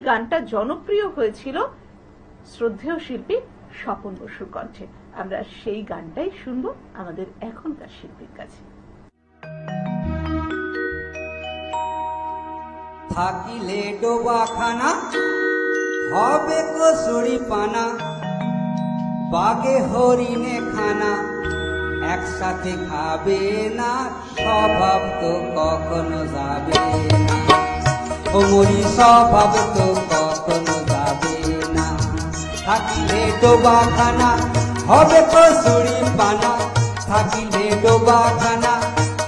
গানটা জনপ্রিয় হয়েছিল শ্রদ্ধেয় শিল্পী স্বপন বসুর কণ্ঠে। আমরা সেই গানটাই শুনবো আমাদের এখনকার শিল্পীর কাছে। থাকিলে ডোবাখানা হবে কচুরি পানা, বাগে হরিণে খানা একসাথে খাবে না, স্বভাব তো কখনো যাবে না, ওমরি স্বভাব তো কখনো যাবে না। থাকিলে ডোবাখানা হবে কচুরি পানা, থাকিলে ডোবাখানা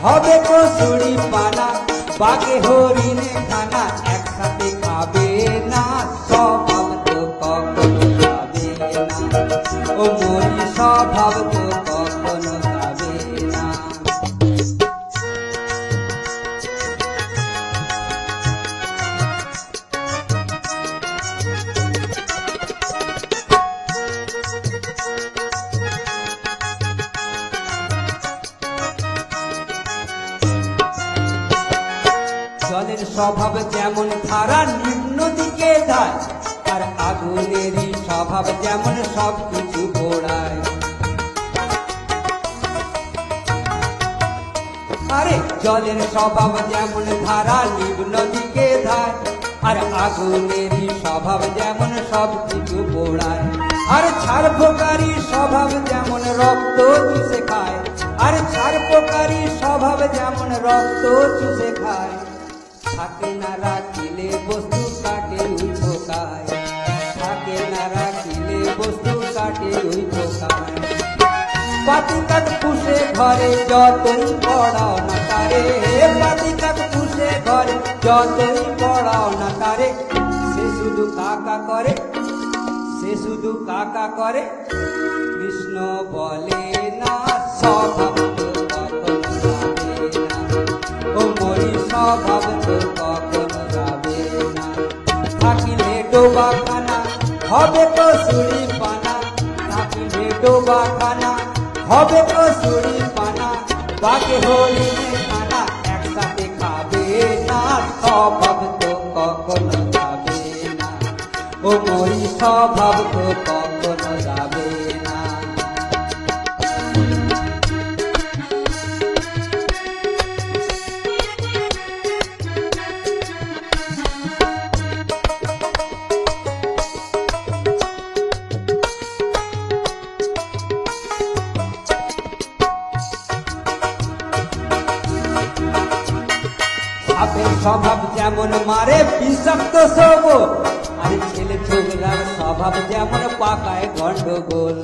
হবে কচুরি পানা, বাগে হরিণে খানা একসাথে খাবে না, স্বভাব তো কখনো যাবে না, ওমরি স্বভাব তো কখনো যাবে না। জলের স্বভাব যেমন ধারা নিম্ন দিকে যায়, আর আগুনেরই স্বভাব যেমন সবকিছু পোড়ায়। আরে জলের স্বভাব যেমন ধারা নিম্ন দিকে যায়, আর আগুনেরই স্বভাব যেমন সবকিছু পোড়ায়। আর ছারপোকারী স্বভাব যেমন রক্ত চুষে খায়, আর ছারপোকারী স্বভাব যেমন রক্ত চুষে খায়। থাকে না রাখিলে বস্তু কাটে ওই পোকায়, থাকে না রাখিলে বস্তু কাটে ওই পোকায়। পাতিকাত পুষে ঘরে যতই পড়াও না তারে, পাতিকাত পুষে ঘরে যতই পড়াও না তারে, সে শুধু কাকা করে, সে শুধু কাকা করে, কৃষ্ণ বলে না, স্বভাব তো কখনো যাবে না, ওমরি স্বভাব তো কখনো যাবে না। থাকিলে ডোবাখানা হবে কচুরি পানা, থাকিলে ডোবাখানা হবে কচুরি পানা, বাগে হরিণে খানা একসাথে খাবে না, স্বভাব তো কখনো যাবে না, ওমরি স্বভাব তো কখনো যাবে না। সাপের স্বভাব যেমন মারে বিষাক্ত সবল, আর ছেলে ছোকরার স্বভাব যেমন পাকায় গন্ডগোল।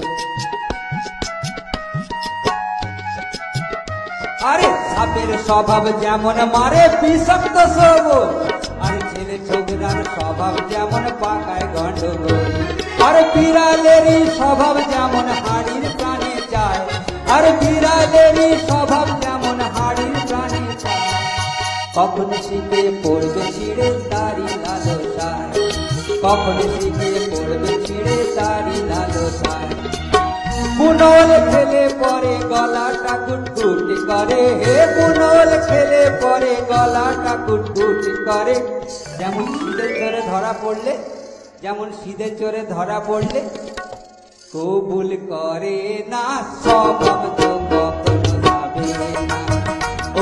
আরে সাপের স্বভাব যেমন মারে বিষাক্ত সবল, আর ছেলে ছোকরার স্বভাব যেমন পাকায় গন্ডগোল। আর বিড়ালেরই স্বভাব যেমন হাড়ির প্রাণে চায়, আর বিড়ালেরই স্বভাব যেমন হাড়ির প্রাণে চায়। কখন শিখে পড়বে ছিঁড়ে তারি লালসায়, কখন শিখে পড়বে ছিঁড়ে তারি লালসায়। বুনল খেলে পরে গলাটা কুটকুটি করে, হে বুনল খেলে পরে গলাটা কুটকুটি করে। যেমন শীতের চোরে ধরা পড়লে, যেমন শীতের চোরে ধরা পড়লে কবুল করে না, স্বভাব তো কখনো যাবে না,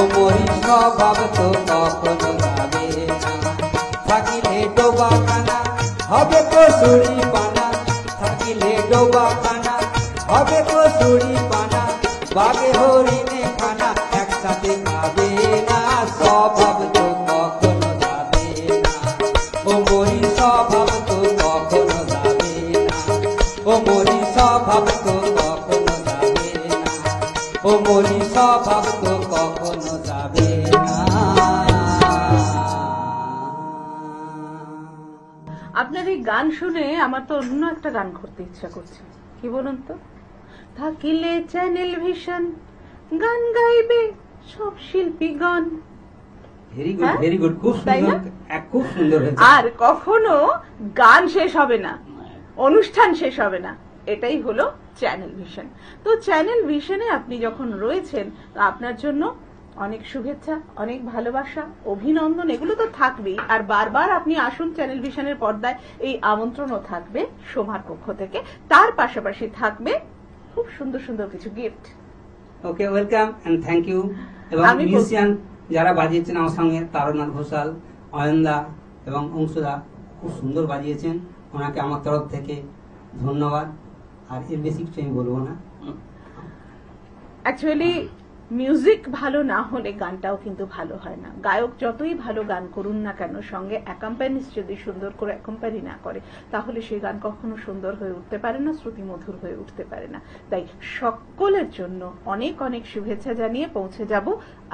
ওমরি স্বভাব তো কখনো যাবে না। থাকিলে ডোবাখানা হবে কচুরি পানা, থাকিলে ডোবাখানা হবে কচুরি পানা, বাগে হরিণে খানা একসাথে খাবে না, স্বভাব তো কখনো যাবে না, ওমরি স্বভাব তো কখনো যাবে না, ওমরি স্বভাব তো কখনো যাবে না, ওমরি স্বভাব তো কখনো যাবে না। আপনার এই গান শুনে আমার তো অন্য একটা গান করতে ইচ্ছা করছে, কি বলুন তো? থাকিলে চ্যানেল ভিশন গান গাইবে সব শিল্পীগণ। ভেরি গুড, ভেরি গুড, খুব সুন্দর, খুব সুন্দর হয়েছে। আর কখনো গান শেষ হবে না, অনুষ্ঠান শেষ হবে না, এটাই হলো চ্যানেল ভিশন। তো চ্যানেল ভিশনে আপনি যখন রয়েছেন, তো আপনার জন্য অনেক শুভেচ্ছা, অনেক ভালোবাসা, অভিনন্দন এগুলো তো থাকবেই, আর বারবার আপনি আসুন চ্যানেল ভিশনের পর্দায়, এই আমন্ত্রণও থাকবে সোমার পক্ষ থেকে। তার পাশাপাশি থাকবে খুব সুন্দর সুন্দর কিছু gift. Okay, welcome and thank you. এবং আমি মিউজিশিয়ান যারা বাজিয়েছেন আমার সঙ্গে, তারনাথ ঘোষাল, অয়নদা এবং অংশুদা খুব সুন্দর বাজিয়েছেন, ওনাকে আমার তরফ থেকে ধন্যবাদ। আর এর বেশি কিছু আমি বলবো না। অ্যাকচুয়ালি মিউজিক ভালো না হলে গানটাও কিন্তু ভালো হয় না। গায়ক যতই ভালো গান করুন না কেন, সঙ্গে অ্যাকম্পানিস্ট যদি সুন্দর করে অ্যাকম্পানি না করে, তাহলে সেই গান কখনো সুন্দর হয়ে উঠতে পারে না, শ্রুতিমধুর হয়ে উঠতে পারে না। তাই সকলের জন্য অনেক অনেক শুভেচ্ছা জানিয়ে পৌঁছে যাব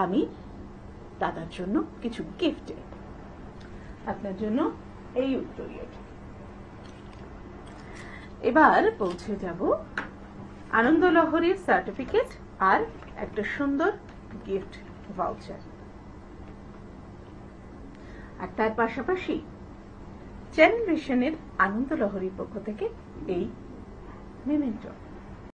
আমি দাদার জন্য কিছু গিফটে। আপনার জন্য এই উত্তরীয়টি। এবার পৌঁছে যাব আনন্দ লহরীর সার্টিফিকেট আর একটা সুন্দর গিফট ভাউচার, আর তার পাশাপাশি চ্যানেল ভিশনের আনন্দ লহরীর পক্ষ থেকে এই মেমেন্টো।